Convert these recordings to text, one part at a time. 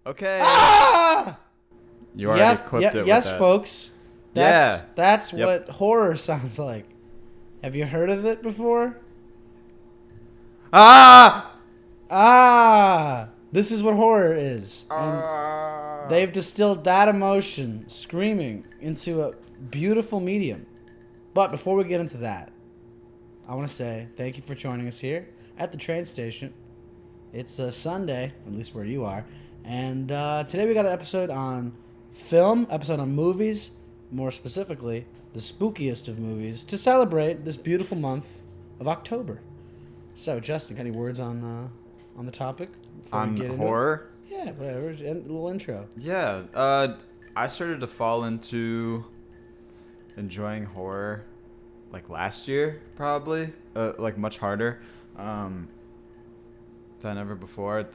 Okay. Ah! You already clipped it with yes, that. folks. Yeah. That's Yep. what horror sounds like. Have you heard of it before? Ah! This is what horror is. And they've distilled that emotion, screaming, into a beautiful medium. But before we get into that, I want to say thank you for joining us here at the train station. It's a Sunday, at least where you are. And today we got an episode on film, episode on movies, more specifically, the spookiest of movies, to celebrate this beautiful month of October. So, Justin, got any words on the topic? On horror? Yeah, whatever. A little intro. Yeah. I started to fall into enjoying horror like last year, probably. Like much harder than ever before.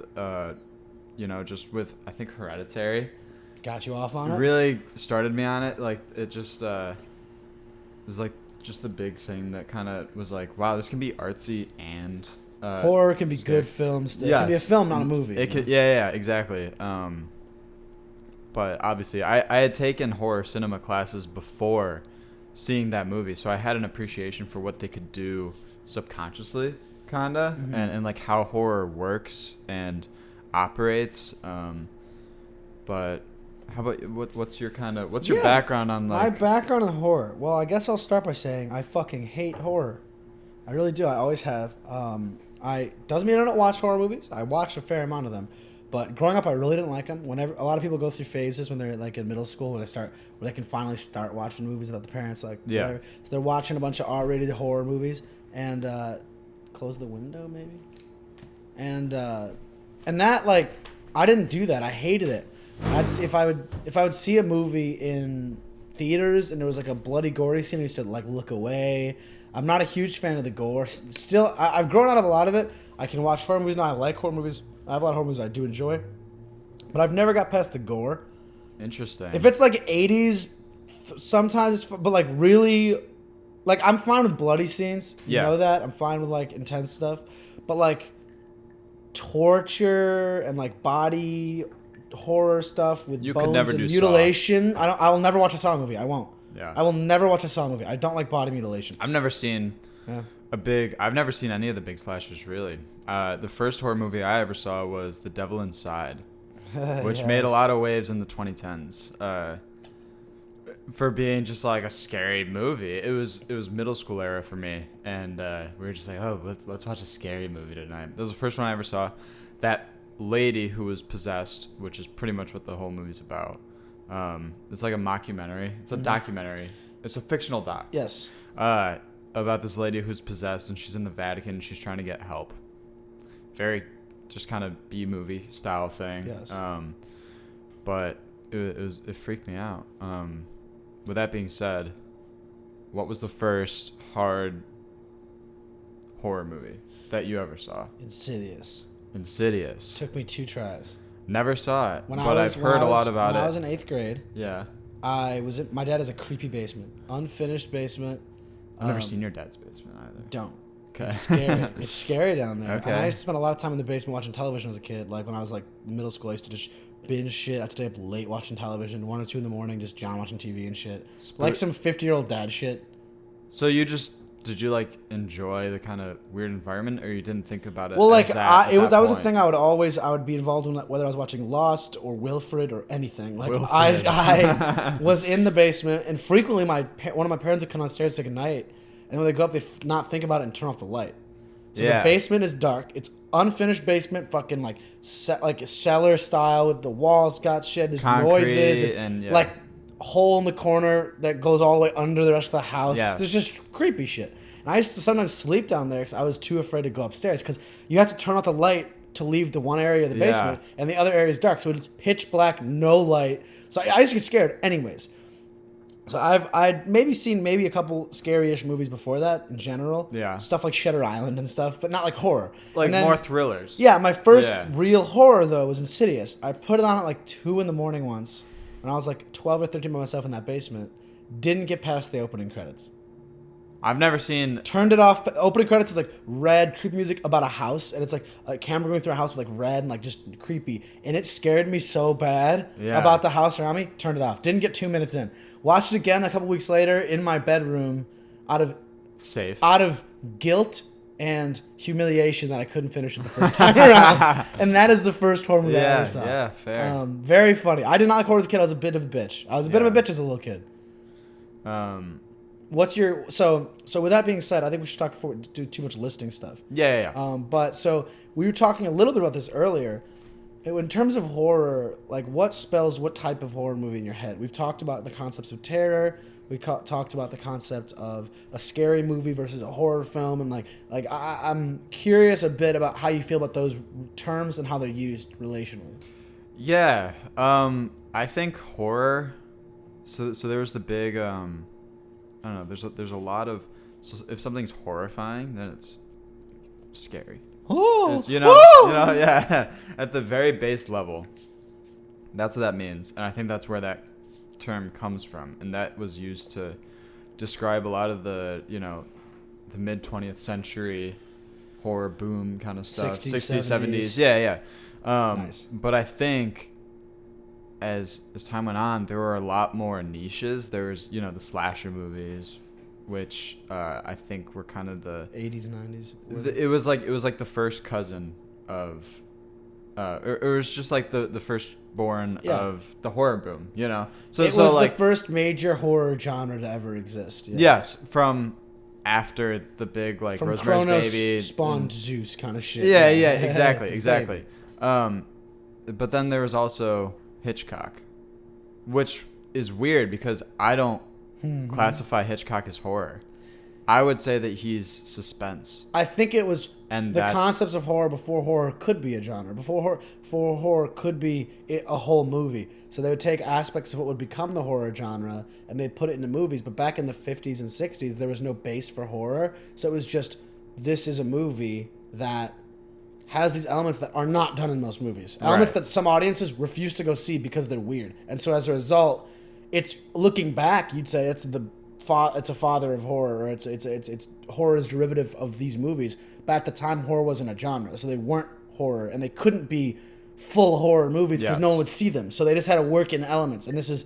Just with, I think, Hereditary. Got you off on it? Really started me on it. Like, it just was like just the big thing that kind of was like, wow, this can be artsy and horror can be scary. good films. It Yes. can be a film, not a movie. It could, yeah, exactly. But obviously, I had taken horror cinema classes before seeing that movie, so I had an appreciation for what they could do subconsciously, kinda, and like how horror works and operates. But how about what's your background on like my background in horror? Well, I guess I'll start by saying I fucking hate horror. I really do. I always have. I doesn't mean I don't watch horror movies. I watch a fair amount of them, but growing up, I really didn't like them. Whenever a lot of people go through phases when they're like in middle school, where they can finally start watching movies without the parents whatever. So they're watching a bunch of R-rated horror movies and close the window maybe, and that like I didn't do that. I hated it. If I would see a movie in theaters and there was like a bloody gory scene, I used to like look away. I'm not a huge fan of the gore. Still, I've grown out of a lot of it. I can watch horror movies now. I like horror movies. I have a lot of horror movies I do enjoy, but I've never got past the gore. Interesting. If it's like 80s, sometimes it's but like really, like I'm fine with bloody scenes. You know that I'm fine with like intense stuff, but like torture and like body horror stuff with bones and mutilation. Saw. I will never watch a Saw movie. I won't. Yeah. I will never watch a Saw movie. I don't like body mutilation. I've never seen I've never seen any of the big slashers really. The first horror movie I ever saw was The Devil Inside, which made a lot of waves in the 2010s. For being just like a scary movie. It was middle school era for me, and we were just like, oh, let's watch a scary movie tonight. That was the first one I ever saw. That lady who was possessed, which is pretty much what the whole movie's about. It's like a mockumentary. It's a documentary. It's a fictional doc. Yes. About this lady who's possessed, and she's in the Vatican, and she's trying to get help. Very just kind of B-movie style thing. Yes. But it freaked me out. With that being said, what was the first hard horror movie that you ever saw? Insidious. Took me 2 tries. Never saw it, I've heard a lot about it. When I was in 8th grade, yeah, my dad has a creepy basement, unfinished basement. I've never seen your dad's basement either. Don't. Okay. It's scary. It's scary down there. Okay. And I used to spend a lot of time in the basement watching television as a kid. Like when I was like middle school, I used to just binge shit. I'd stay up late watching television, 1 or 2 in the morning, just John watching TV and shit. Like some 50-year-old dad shit. So did you like enjoy the kind of weird environment, or you didn't think about it? Well, like that was a thing I would be involved in, whether I was watching Lost or Wilfred or anything. Like I was in the basement, and frequently one of my parents would come downstairs to take a night, and when they go up, they not think about it and turn off the light. So the basement is dark. It's unfinished basement, fucking like cellar style with the walls got shit. There's concrete noises and like hole in the corner that goes all the way under the rest of the house. Yes. There's just creepy shit. And I used to sometimes sleep down there because I was too afraid to go upstairs because you have to turn off the light to leave the one area of the basement and the other area is dark. So it's pitch black, no light. So I used to get scared anyways. So I'd maybe seen a couple scary-ish movies before that in general. Yeah. Stuff like Shutter Island and stuff, but not like horror. Like more thrillers. Yeah, my first real horror, though, was Insidious. I put it on at like 2 in the morning once when I was like 12 or 13 by myself in that basement. Didn't get past the opening credits. I've never seen. Turned it off. Opening credits is like red, creepy music about a house, and it's like a camera going through a house with like red and like just creepy. And it scared me so bad about the house around me. Turned it off. Didn't get 2 minutes in. Watched it again a couple weeks later in my bedroom, out of guilt and humiliation that I couldn't finish it the first time around. And that is the first horror movie I ever saw. Yeah, fair. Very funny. I did not like horror as a kid. I was a bit of a bitch. I was a bit of a bitch as a little kid. What's your so with that being said, I think we should talk before we do too much listing stuff. Yeah. But so we were talking a little bit about this earlier. In terms of horror, like what spells what type of horror movie in your head? We've talked about the concepts of terror. We talked about the concept of a scary movie versus a horror film, and I'm curious a bit about how you feel about those terms and how they're used relationally. Yeah, I think horror. So there was the big. I don't know. There's a lot of. So if something's horrifying, then it's scary. Oh, Yeah. At the very base level, that's what that means, and I think that's where that term comes from, and that was used to describe a lot of the the mid 20th century horror boom kind of stuff, 60s 70s. Yeah. Nice. But I think as time went on, there were a lot more niches. There was the slasher movies, which I think were kind of the 80s and 90s. It was like the first cousin of it was just like the firstborn of the horror boom, So it was like the first major horror genre to ever exist. Yeah. Yes, from after the big from Rosemary's Kronos Baby spawned Zeus kind of shit. Yeah, exactly. But then there was also Hitchcock, which is weird because I don't classify Hitchcock as horror. I would say that he's suspense. I think it was the concepts of horror before horror could be a genre. Before horror could be a whole movie. So they would take aspects of what would become the horror genre and they'd put it into movies. But back in the 50s and 60s, there was no base for horror. So it was just, this is a movie that has these elements that are not done in most movies. Elements that some audiences refuse to go see because they're weird. And so as a result, it's looking back, you'd say it's a father of horror, or it's horror is derivative of these movies. But at the time, horror wasn't a genre, so they weren't horror, and they couldn't be full horror movies because no one would see them. So they just had to work in elements. And this is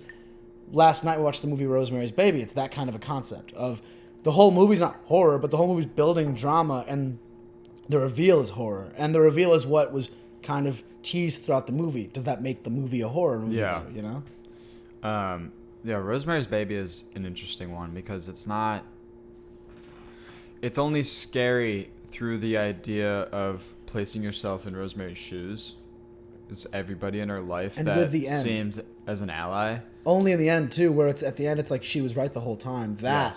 last night we watched the movie Rosemary's Baby. It's that kind of a concept of the whole movie's not horror, but the whole movie's building drama, and the reveal is horror, and the reveal is what was kind of teased throughout the movie. Does that make the movie a horror movie? Yeah. Though, Yeah, Rosemary's Baby is an interesting one because it's only scary through the idea of placing yourself in Rosemary's shoes. Is everybody in her life and that the seemed as an ally. Only in the end, too, where it's at the end, it's like she was right the whole time. That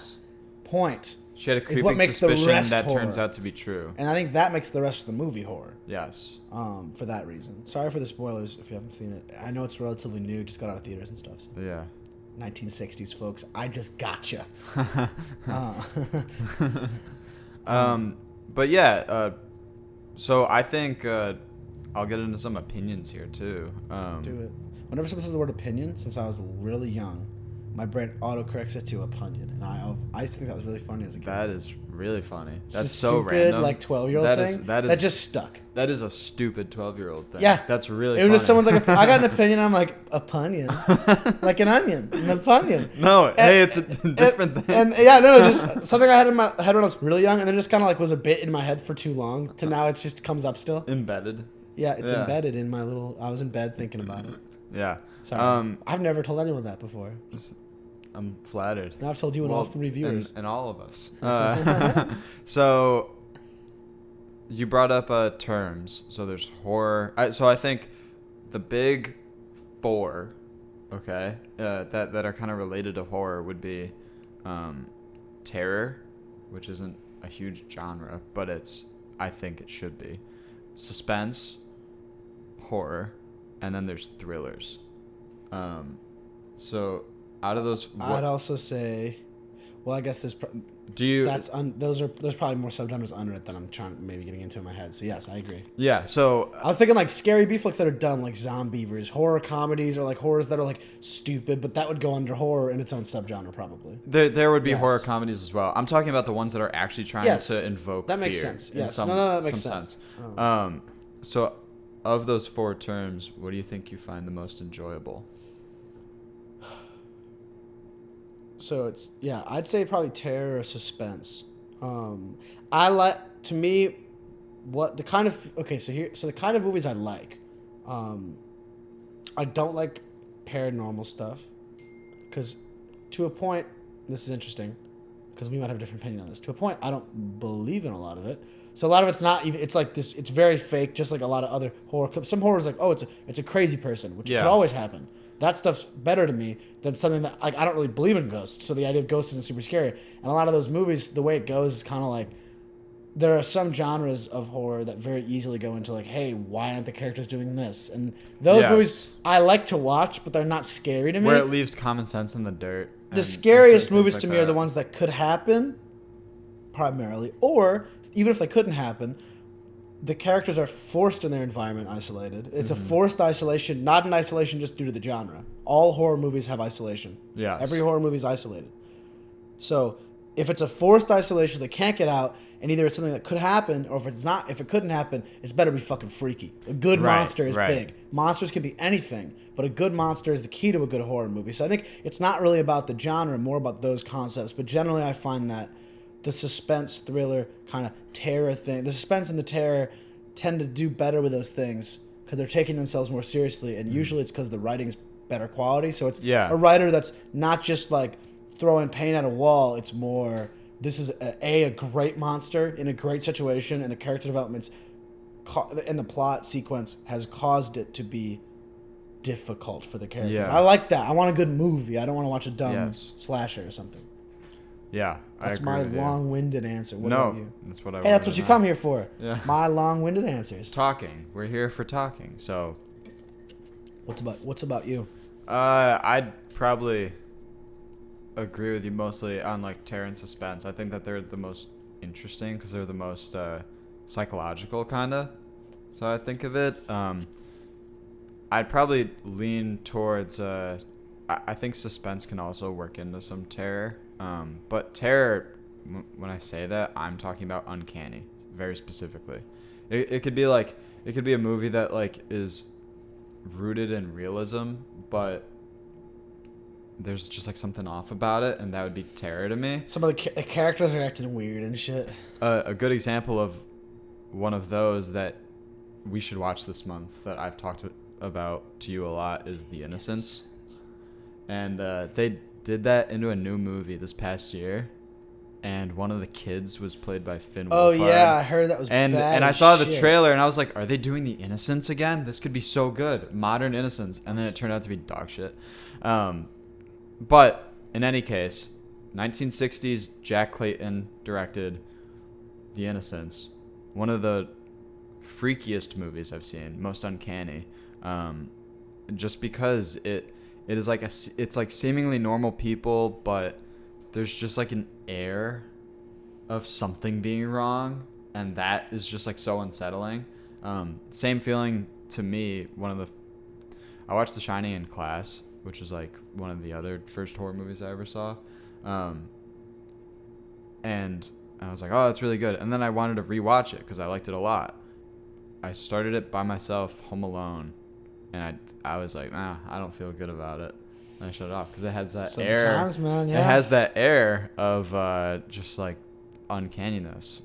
point she had a is what creeping makes the suspicion rest that horror. turns out to be true. And I think that makes the rest of the movie horror. Yes. For that reason. Sorry for the spoilers if you haven't seen it. I know it's relatively new, just got out of theaters and stuff. So. Yeah. 1960s, folks. I just gotcha. But yeah, so I think I'll get into some opinions here too. Do it. Whenever someone says the word opinion, since I was really young, my brain autocorrects it to opinion, and I used to think that was really funny as a kid. That is really funny. It's That's a so stupid, random. like 12-year-old thing. That just stuck. That is a stupid 12-year-old thing. Yeah, that's really. It was just someone's like, I got an opinion. I'm like, opinion, like an onion, an opinion. No, hey, it's a different thing. And yeah, no, just something I had in my head when I was really young, and then just kind of like was a bit in my head for too long. To now, it just comes up still. Embedded. Yeah, it's embedded in my little. I was in bed thinking about it. Yeah. Sorry. I've never told anyone that before. I'm flattered. Now I've told you and all 3 viewers. And all of us. So, you brought up terms. So there's horror. So I think the big 4, okay, that are kind of related to horror would be terror, which isn't a huge genre, but I think it should be. Suspense, horror, and then there's thrillers. So out of those, I'd also say, well, I guess There's probably more subgenres under it than I'm maybe getting into in my head. So yes, I agree. Yeah. So I was thinking like scary B flicks that are done like Zombievers, horror comedies, or like horrors that are like stupid, but that would go under horror in its own subgenre probably. there would be horror comedies as well. I'm talking about the ones that are actually trying to invoke that makes fear sense. Yes, that makes sense. So of those 4 terms, what do you think you find the most enjoyable? So I'd say probably terror or suspense. I like, to me, what the kind of the kind of movies I like. I don't like paranormal stuff because to a point, this is interesting because we might have a different opinion on this. To a point, I don't believe in a lot of it. So a lot of it's not even. It's like this. It's very fake, just like a lot of other horror. Some horror is like, oh, it's a crazy person, which could always happen. That stuff's better to me than something that I don't really believe in ghosts. So the idea of ghosts isn't super scary. And a lot of those movies, the way it goes is kind of like there are some genres of horror that very easily go into like, hey, why aren't the characters doing this? And those movies I like to watch, but they're not scary to me. Where it leaves common sense in the dirt. The scariest movies to me are the ones that could happen, primarily, or even if they couldn't happen, the characters are forced in their environment, isolated. It's a forced isolation, not an isolation just due to the genre. All horror movies have isolation. Yeah. Every horror movie is isolated. So if it's a forced isolation, they can't get out, and either it's something that could happen, or if it couldn't happen, it's better be fucking freaky. A good monster is big. Monsters can be anything, but a good monster is the key to a good horror movie. So I think it's not really about the genre, more about those concepts. But generally, I find that the suspense, thriller, kind of terror thing, the suspense and the terror tend to do better with those things because they're taking themselves more seriously, and usually it's because the writing's better quality. So it's a writer that's not just like throwing paint at a wall. It's more, this is a great monster in a great situation, and the character developments and the plot sequence has caused it to be difficult for the characters. Yeah. I like that. I want a good movie. I don't want to watch a dumb slasher or something. Yeah, that's my long-winded answer. What about you? That's what I. Hey, that's what you come here for. Yeah. My long-winded answers. Talking. We're here for talking. So. What's about you? I'd probably agree with you mostly on like terror and suspense. I think that they're the most interesting because they're the most psychological kind of. So I think of it. I'd probably lean towards. I think suspense can also work into some terror. But terror, when I say that, I'm talking about uncanny, very specifically. It could be a movie that like is rooted in realism, but there's just like something off about it, and that would be terror to me. Some of the characters are acting weird and shit. A good example of one of those that we should watch this month that I've talked about to you a lot is The Innocents, and they did that into a new movie this past year, and one of the kids was played by Finn Wolfhard. Oh yeah, I heard that was bad. And I saw the trailer, and I was like, are they doing The Innocents again? This could be so good, modern Innocents, and then it turned out to be dog shit. But in any case, 1960s Jack Clayton directed The Innocents, one of the freakiest movies I've seen, most uncanny, just because it is like it's like seemingly normal people, but there's just like an air of something being wrong, and that is just like so unsettling. Same feeling to me. I watched The Shining in class, which was like one of the other first horror movies I ever saw, and I was like, oh, that's really good. And then I wanted to rewatch it because I liked it a lot. I started it by myself, home alone, and I was like, nah, I don't feel good about it. And I shut it off because it has that air. Man, yeah. It has that air of just like uncanniness.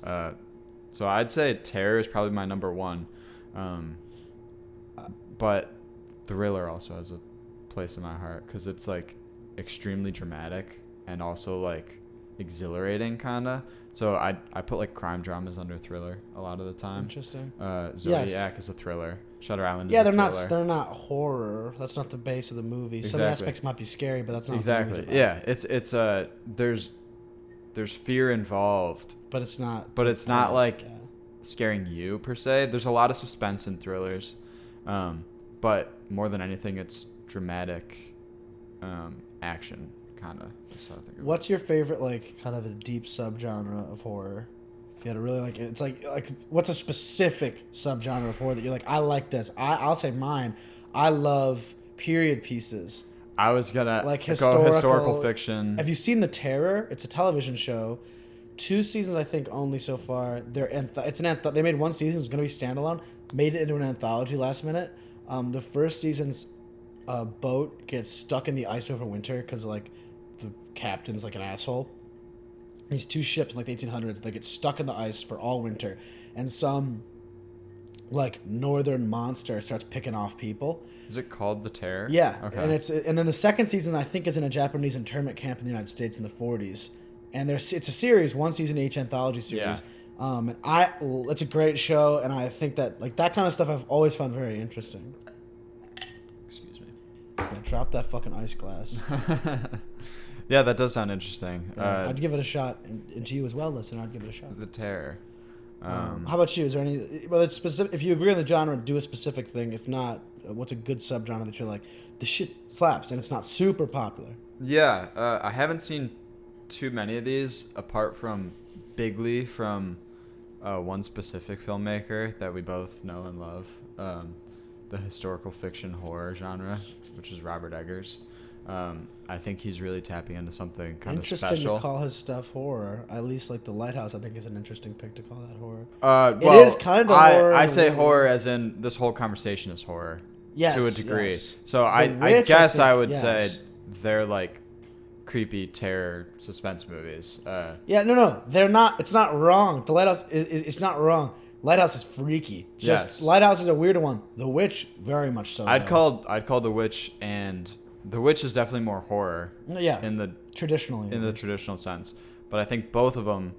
So I'd say terror is probably my number one, but thriller also has a place in my heart because it's like extremely dramatic and also like exhilarating kind of. So I put like crime dramas under thriller a lot of the time. Interesting. Zodiac is a thriller. Shutter Island is a thriller. They're not horror. That's not the base of the movie. Exactly. Some aspects might be scary, but that's not exactly. What the movie's about. Yeah, it's there's fear involved, but it's not like scaring you per se. There's a lot of suspense in thrillers, but more than anything, it's dramatic action kind of. What's your favorite, like, kind of a deep subgenre of horror? If you had to really like, it's like what's a specific subgenre of horror that you're like, I like this. I'll say mine. I love period pieces. I was gonna like go historical fiction. Have you seen The Terror? It's a television show. 2 seasons, I think, only so far. They made 1 season. It was gonna be standalone. Made it into an anthology last minute. The first season's boat gets stuck in the ice over winter because like the captain's like an asshole. These 2 ships in like the 1800s, they get stuck in the ice for all winter, and some like northern monster starts picking off people. Is it called The Terror? Yeah, okay. And then the second season I think is in a Japanese internment camp in the United States in the 40s, and it's a series, 1 season each anthology series. Yeah. It's a great show, and I think that like that kind of stuff I've always found very interesting. Excuse me. Yeah, drop that fucking ice glass. Yeah, that does sound interesting. Yeah, I'd give it a shot, and to you as well, listener, I'd give it a shot. The Terror. How about you? Is there any? Well, it's specific. If you agree on the genre, do a specific thing. If not, what's a good subgenre that you're like, the shit slaps, and it's not super popular? Yeah, I haven't seen too many of these apart from Bigly from one specific filmmaker that we both know and love, the historical fiction horror genre, which is Robert Eggers. I think he's really tapping into something kind of special. Interesting to call his stuff horror. At least like The Lighthouse, I think is an interesting pick to call that horror. Well, it is kind of horror. I say horror as in this whole conversation is horror. Yes, to a degree. Yes. So I guess I would say they're like creepy terror suspense movies. Yeah, no, they're not. It's not wrong. The Lighthouse it's not wrong. Lighthouse is freaky. Just Lighthouse is a weird one. The Witch, very much so. I'd call The Witch, and The Witch is definitely more horror. Yeah. In the traditional sense, but I think both of them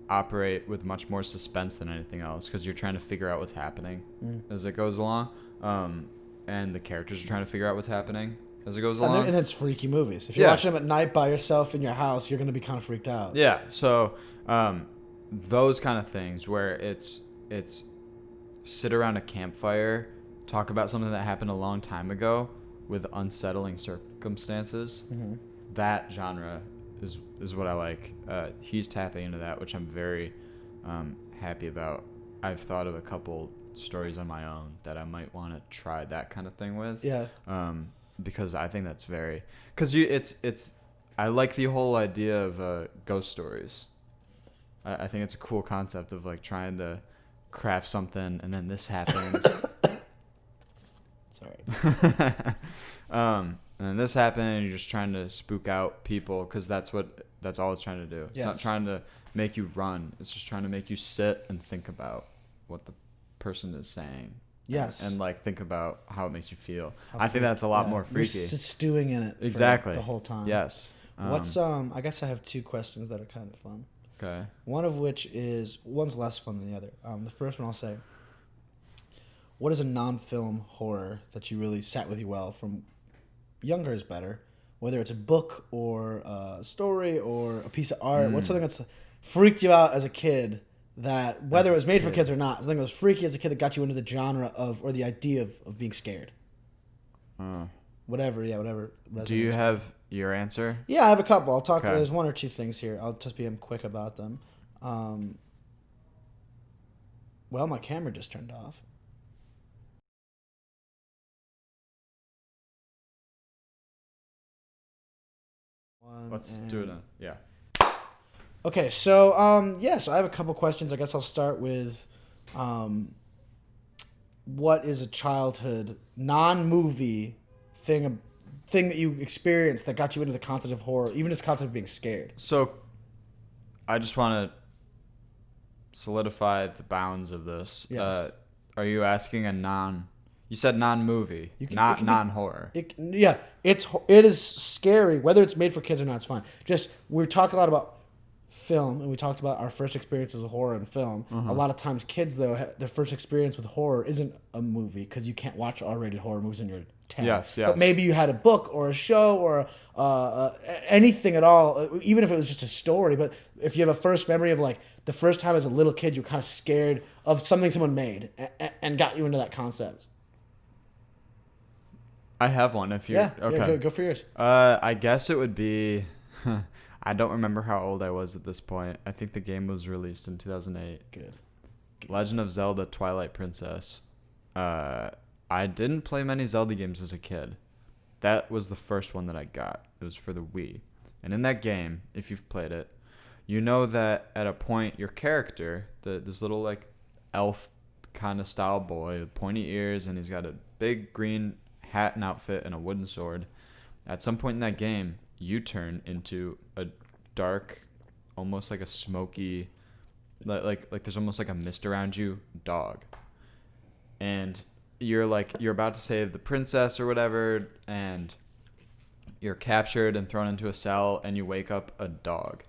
operate with much more suspense than anything else because you're trying to figure out what's happening as it goes along, and the characters are trying to figure out what's happening as it goes along. And it's freaky movies. If you're watching them at night by yourself in your house, you're going to be kind of freaked out. Yeah. So those kind of things where it's sit around a campfire, talk about something that happened a long time ago with unsettling circumstances. Mm-hmm. That genre is what I like. He's tapping into that, which I'm very happy about. I've thought of a couple stories on my own that I might want to try that kind of thing with. Yeah. Because I think that's it's I like the whole idea of ghost stories. I think it's a cool concept of like trying to craft something and then this happens. Sorry. And then this happened, and you're just trying to spook out people because that's all it's trying to do. It's not trying to make you run. It's just trying to make you sit and think about what the person is saying. Yes. And like think about how it makes you feel. I think that's a lot more freaky. You're stewing in it exactly the whole time. Yes. What's I guess I have 2 questions that are kind of fun. Okay. One of which is one's less fun than the other. The first one I'll say. What is a non-film horror that you really sat with you well from younger is better, whether it's a book or a story or a piece of art? What's something that's freaked you out as a kid that, whether it was made for kids or not, something that was freaky as a kid that got you into the genre of, or the idea of being scared? Whatever. Do you have your answer? Yeah, I have a couple. I'll talk. Okay. There's 1 or 2 things here. I'll just be quick about them. Well, my camera just turned off. Let's do it. Yeah. Okay, so yes, I have a couple questions. I guess I'll start with, what is a childhood non-movie thing that you experienced that got you into the concept of horror, even just the concept of being scared? So, I just want to solidify the bounds of this. Yes. Are you asking You said non-movie, not non-horror. It is scary, whether it's made for kids or not. It's fine. Just we talk a lot about film, and we talked about our first experiences with horror in film. A lot of times, kids though, their first experience with horror isn't a movie because you can't watch R-rated horror movies when you're 10. Yes. But maybe you had a book or a show or anything at all, even if it was just a story. But if you have a first memory of like the first time as a little kid, you're kind of scared of something someone made and got you into that concept. I have one. If you okay, yeah, go for yours. I guess it would be. I don't remember how old I was at this point. I think the game was released in 2008. Good. Legend of Zelda: Twilight Princess. I didn't play many Zelda games as a kid. That was the first one that I got. It was for the Wii. And in that game, if you've played it, you know that at a point your character, this little like elf kind of style boy with pointy ears, and he's got a big green hat and outfit and a wooden sword. At some point in that game, you turn into a dark, almost like a smoky, like there's almost like a mist around you, dog. And you're about to save the princess or whatever, and you're captured and thrown into a cell, and you wake up a dog,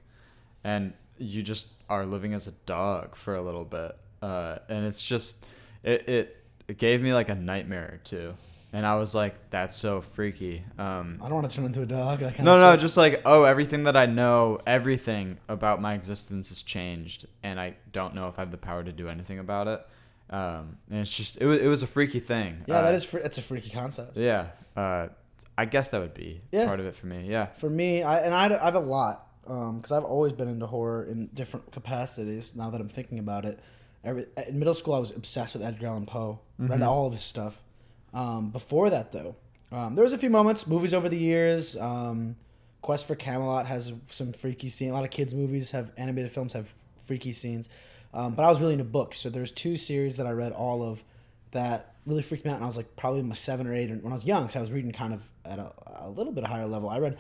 and you just are living as a dog for a little bit, and it's just it gave me like a nightmare too, and I was like, that's so freaky. I don't want to turn into a dog. That kind No, of just like, oh, everything that I know, everything about my existence has changed, and I don't know if I have the power to do anything about it. And it's just it was a freaky thing. Yeah, it's a freaky concept. Yeah. I guess that would be part of it for me. Yeah. For me, I have a lot because I've always been into horror in different capacities. Now that I'm thinking about it, in middle school I was obsessed with Edgar Allan Poe. Read all of his stuff. Before that, though, there was a few moments. Movies over the years. Quest for Camelot has some freaky scenes. A lot of kids' movies animated films have freaky scenes. But I was really into books. So there's 2 series that I read all of that really freaked me out. And I was like probably in my 7 or 8 when I was young. So I was reading kind of at a little bit higher level. I read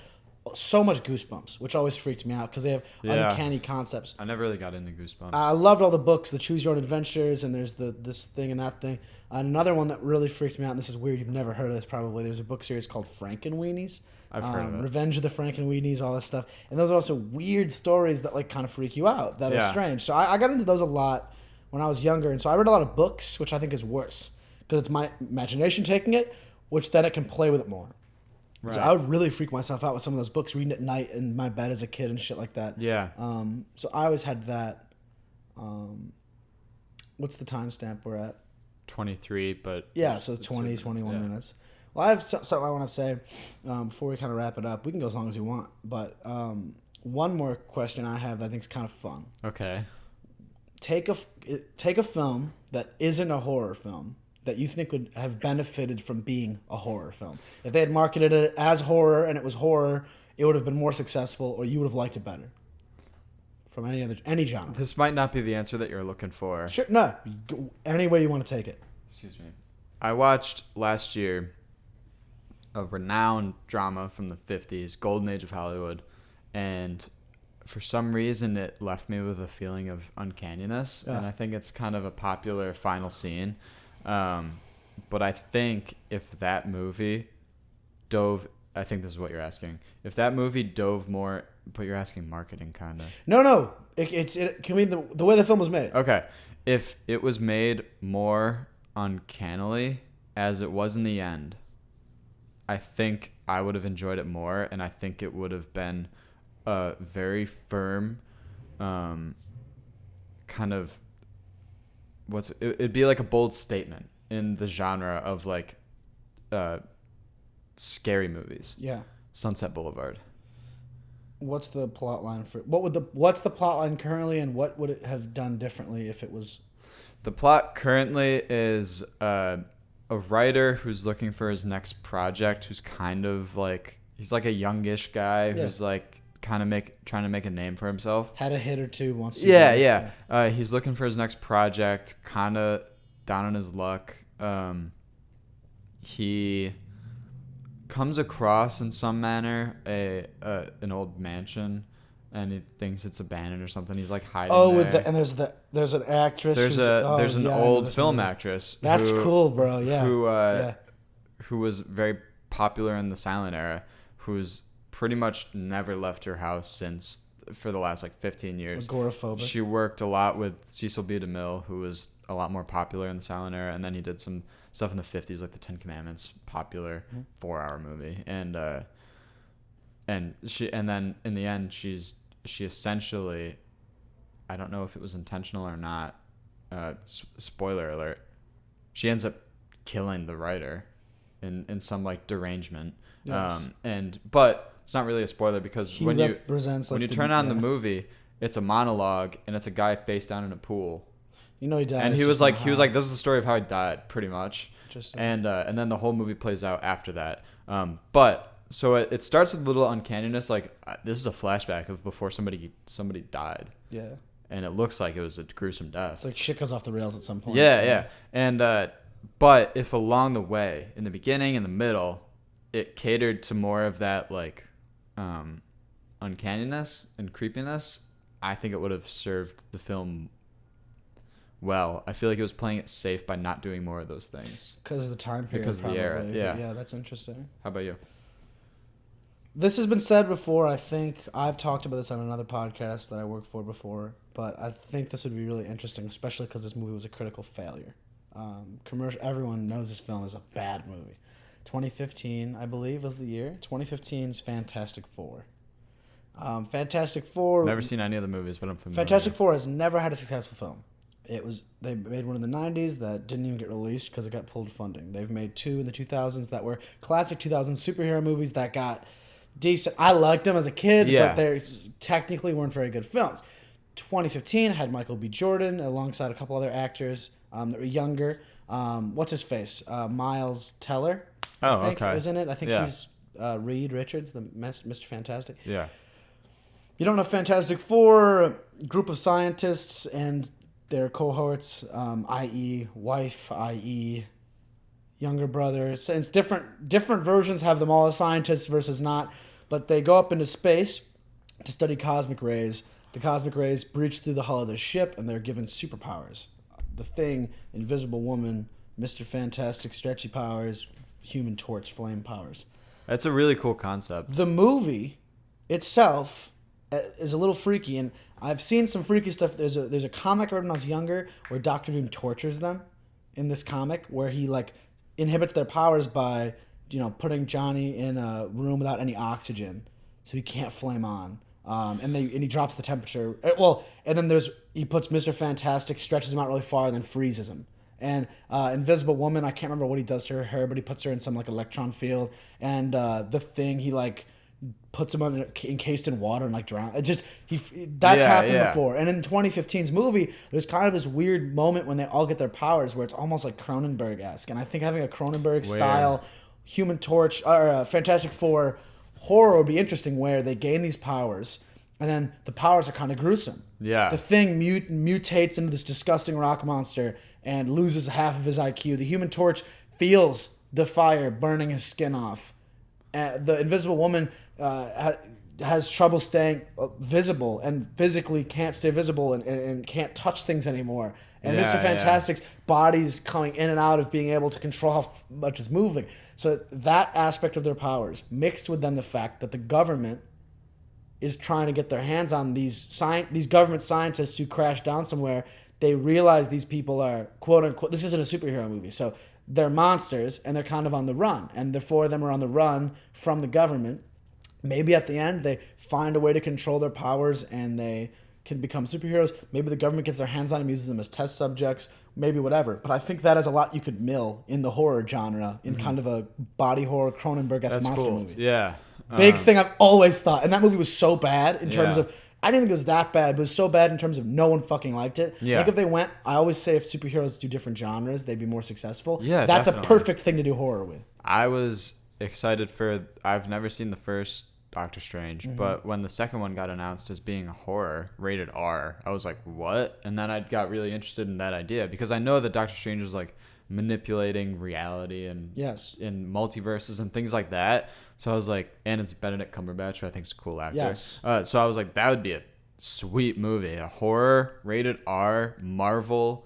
so much Goosebumps, which always freaked me out because they have uncanny concepts. I never really got into Goosebumps. I loved all the books, the Choose Your Own Adventures, and there's this thing and that thing. And another one that really freaked me out, and this is weird, you've never heard of this probably, there's a book series called Frankenweenies. I've heard of it. Revenge of the Frankenweenies, all this stuff. And those are also weird stories that like kind of freak you out, that are strange. So I got into those a lot when I was younger. And so I read a lot of books, which I think is worse because it's my imagination taking it, which then it can play with it more. Right. So I would really freak myself out with some of those books, reading at night in my bed as a kid and shit like that. Yeah. So I always had that. What's the timestamp we're at? 23, but... Yeah, so 21 minutes. Well, I have something I want to say before we kind of wrap it up. We can go as long as you want. But one more question I have that I think is kind of fun. Okay. Take a film that isn't a horror film that you think would have benefited from being a horror film. If they had marketed it as horror and it was horror, it would have been more successful, or you would have liked it better. From any genre. This might not be the answer that you're looking for. Sure, no. Any way you want to take it. Excuse me. I watched last year a renowned drama from the 50s, Golden Age of Hollywood, and for some reason it left me with a feeling of uncanniness, and I think it's kind of a popular final scene. But I think if that movie I think this is what you're asking. If that movie dove more, but you're asking marketing kind of. No. It can be the way the film was made. Okay. If it was made more uncannily as it was in the end, I think I would have enjoyed it more, and I think it would have been a very firm kind of it'd be like a bold statement in the genre of like scary movies. Yeah. Sunset Boulevard. What's the plot line what's the plot line currently, and what would it have done differently if it was? The plot currently is a writer who's looking for his next project, who's kind of like, he's like a youngish guy who's like kind of trying to make a name for himself. Had a hit or two once. He's looking for his next project, kind of down on his luck. He comes across in some manner an old mansion, and he thinks it's abandoned or something. He's like hiding there. And there's an actress. There's an old film actress. That's cool, bro. Yeah. Who was very popular in the silent era, who's pretty much never left her house for the last like 15 years. Agoraphobic. She worked a lot with Cecil B. DeMille, who was a lot more popular in the silent era, and then he did some stuff in the 50s like the Ten Commandments, popular 4-hour movie, and then in the end she essentially, I don't know if it was intentional or not, spoiler alert, she ends up killing the writer in some like derangement. Yes. But it's not really a spoiler because He when represents, you turn on the movie, it's a monologue and it's a guy face down in a pool. You know he died. And he was like, this is the story of how he died, pretty much. Interesting. And then the whole movie plays out after that. So it starts with a little uncanniness, like this is a flashback of before somebody died. Yeah. And it looks like it was a gruesome death. It's like shit goes off the rails at some point. Yeah. And but if along the way, in the beginning and the middle, it catered to more of that like uncanniness and creepiness, I think it would have served the film well. I feel like it was playing it safe by not doing more of those things. Because of the time period. Because of the era, yeah. Yeah, that's interesting. How about you? This has been said before. I think I've talked about this on another podcast that I worked for before, but I think this would be really interesting, especially because this movie was a critical failure. Everyone knows this film is a bad movie. 2015, I believe, was the year. 2015's Fantastic Four. Fantastic Four. Never seen any of the movies, but I'm familiar. Fantastic Four has never had a successful film. They made one in the 90s that didn't even get released because it got pulled funding. They've made two in the 2000s that were classic 2000s superhero movies that got decent. I liked them as a kid, but they technically weren't very good films. 2015 had Michael B. Jordan alongside a couple other actors that were younger. What's his face? Miles Teller. I think, okay. is in it. I think he's Reed Richards, the Mr. Fantastic. Yeah. You don't have Fantastic Four, a group of scientists and their cohorts, i.e. wife, i.e. younger brother. So it's different versions have them all as scientists versus not. But they go up into space to study cosmic rays. The cosmic rays breach through the hull of their ship, and they're given superpowers. The Thing, Invisible Woman, Mr. Fantastic, stretchy powers, Human Torch, flame powers. That's a really cool concept. The movie itself is a little freaky, and I've seen some freaky stuff. There's a comic I read when I was younger where Doctor Doom tortures them in this comic, where he like inhibits their powers by putting Johnny in a room without any oxygen, so he can't flame on. And he drops the temperature. And then he puts Mr. Fantastic, stretches him out really far, and then freezes him. And Invisible Woman, I can't remember what he does to her hair, but he puts her in some like electron field. And the Thing, he like puts him encased in water and like drown. That's happened before. And in 2015's movie, there's kind of this weird moment when they all get their powers where it's almost like Cronenberg-esque. And I think having a Cronenberg style Human Torch or Fantastic Four horror would be interesting, where they gain these powers and then the powers are kind of gruesome. Yeah. The Thing mutates into this disgusting rock monster and loses half of his IQ. The Human Torch feels the fire burning his skin off. The Invisible Woman has trouble staying visible and physically can't stay visible and can't touch things anymore. And Mr. Fantastic's body's coming in and out of being able to control how much it's moving. So that aspect of their powers, mixed with then the fact that the government is trying to get their hands on these government scientists who crash down somewhere. They realize these people are, quote unquote, this isn't a superhero movie, so they're monsters and they're kind of on the run. And the four of them are on the run from the government. Maybe at the end they find a way to control their powers and they can become superheroes. Maybe the government gets their hands on them, uses them as test subjects, maybe whatever. But I think that is a lot you could mill in the horror genre in kind of a body horror Cronenberg-esque monster movie. Yeah. Big thing I've always thought. And that movie was so bad in terms of, I didn't think it was that bad, but it was so bad in terms of no one fucking liked it. Yeah. I think if they went, I always say if superheroes do different genres, they'd be more successful. Yeah, that's definitely a perfect thing to do horror with. I was excited I've never seen the first Doctor Strange, but when the second one got announced as being a horror, rated R, I was like, what? And then I got really interested in that idea because I know that Doctor Strange was like manipulating reality and in multiverses and things like that. So I was like, and it's Benedict Cumberbatch, who I think is a cool actor. Yes. So I was like, that would be a sweet movie, a horror, rated R, Marvel,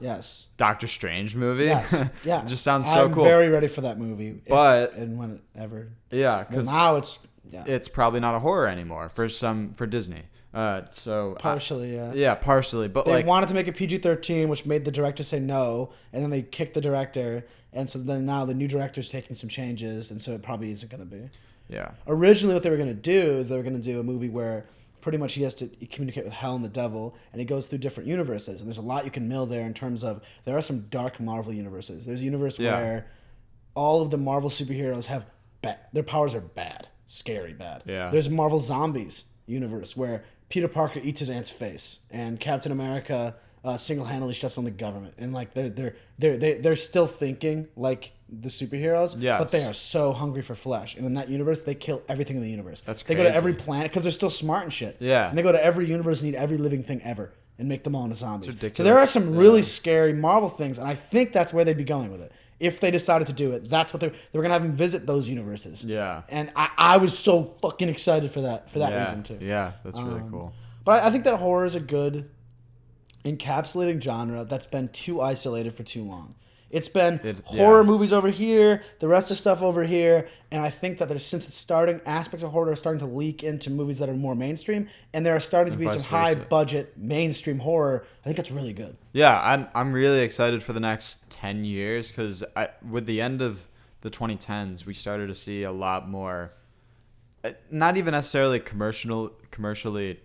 Doctor Strange movie. Yes, yeah. It just sounds so cool. I'm very ready for that movie. And whenever. Yeah, because now it's probably not a horror anymore for Disney. Partially, partially, but they wanted to make it PG-13, which made the director say no, and then they kicked the director, and so then now the new director's taking some changes, and so it probably isn't going to be. Yeah. Originally, what they were going to do is they were going to do a movie where pretty much he has to communicate with hell and the devil, and he goes through different universes, and there's a lot you can mill there in terms of there are some dark Marvel universes. There's a universe where all of the Marvel superheroes have their powers are bad, scary bad. Yeah. There's Marvel Zombies universe where Peter Parker eats his aunt's face, and Captain America single-handedly shuts down the government, and like they're still thinking like the superheroes, Yes. but they are so hungry for flesh. And in that universe, they kill everything in the universe. That's They go to crazy. every planet because they're still smart and shit. Yeah. And they go to every universe and eat every living thing ever and make them all into zombies. It's ridiculous. So there are some really Yeah. scary Marvel things, and I think that's where they'd be going with it. If they decided to do it, that's what they were gonna have him visit those universes. Yeah. And I was so fucking excited for that reason too. Yeah, that's really cool. But I think that horror is a good encapsulating genre that's been too isolated for too long. It's been horror movies over here, the rest of stuff over here, and I think that since it's starting, aspects of horror are starting to leak into movies that are more mainstream, and there are starting to be some high-budget mainstream horror. I think that's really good. Yeah, I'm really excited for the next 10 years because with the end of the 2010s, we started to see a lot more, not even necessarily commercially,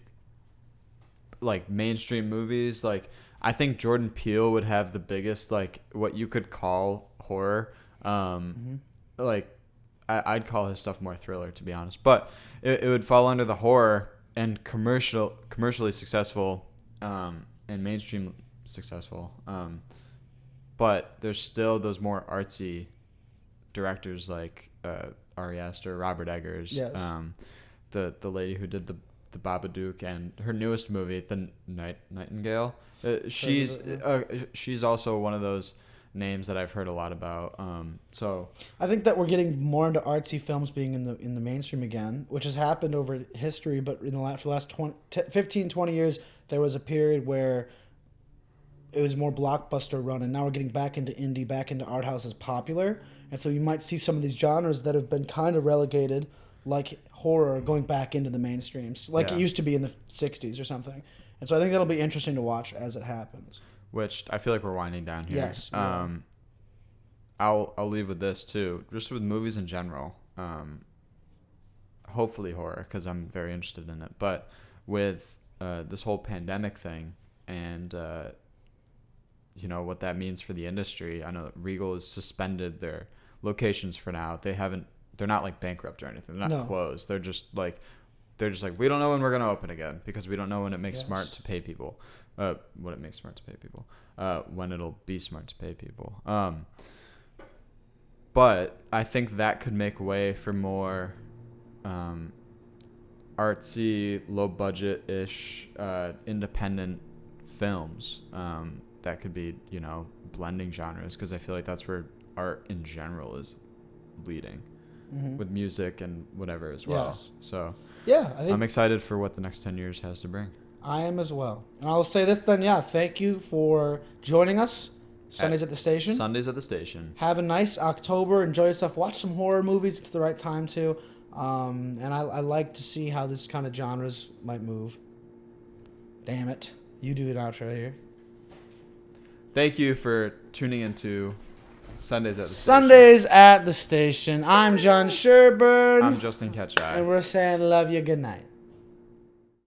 like mainstream movies. Like I think Jordan Peele would have the biggest, like what you could call horror. Like I'd call his stuff more thriller, to be honest, but it would fall under the horror and commercially successful, and mainstream successful. But there's still those more artsy directors like Ari Aster, Robert Eggers, Yes. The lady who did the Babadook and her newest movie, The Nightingale. She's also one of those names that I've heard a lot about. So I think that we're getting more into artsy films being in the mainstream again, which has happened over history. But for the last 15, 20 years, there was a period where it was more blockbuster run, and now we're getting back into indie, back into art house as popular. And so you might see some of these genres that have been kind of relegated, like horror, going back into the mainstreams, like it used to be in the 60s or something. And so I think that'll be interesting to watch as it happens. Which I feel like we're winding down here. Yes. I'll leave with this too, just with movies in general. Hopefully horror, because I'm very interested in it. But with this whole pandemic thing and what that means for the industry, I know that Regal has suspended their locations for now. They're not like bankrupt or anything. They're not closed. They're just like we don't know when we're gonna open again because we don't know when it makes smart to pay people. When it makes smart to pay people. When it'll be smart to pay people. But I think that could make way for more artsy, low budget ish, independent films. That could be blending genres, because I feel like that's where art in general is leading. With music and whatever as well. Yes. So yeah, I think I'm excited for what the next 10 years has to bring. I am as well. And I'll say this then, thank you for joining us. Sundays at the Station. Sundays at the Station. Have a nice October. Enjoy yourself. Watch some horror movies. It's the right time to. And I like to see how this kind of genres might move. Damn it. You do an outro here. Thank you for tuning into Sundays at the Station. Sundays at the Station. I'm John Sherburne. I'm Justindcha. And we're saying love you. Good night.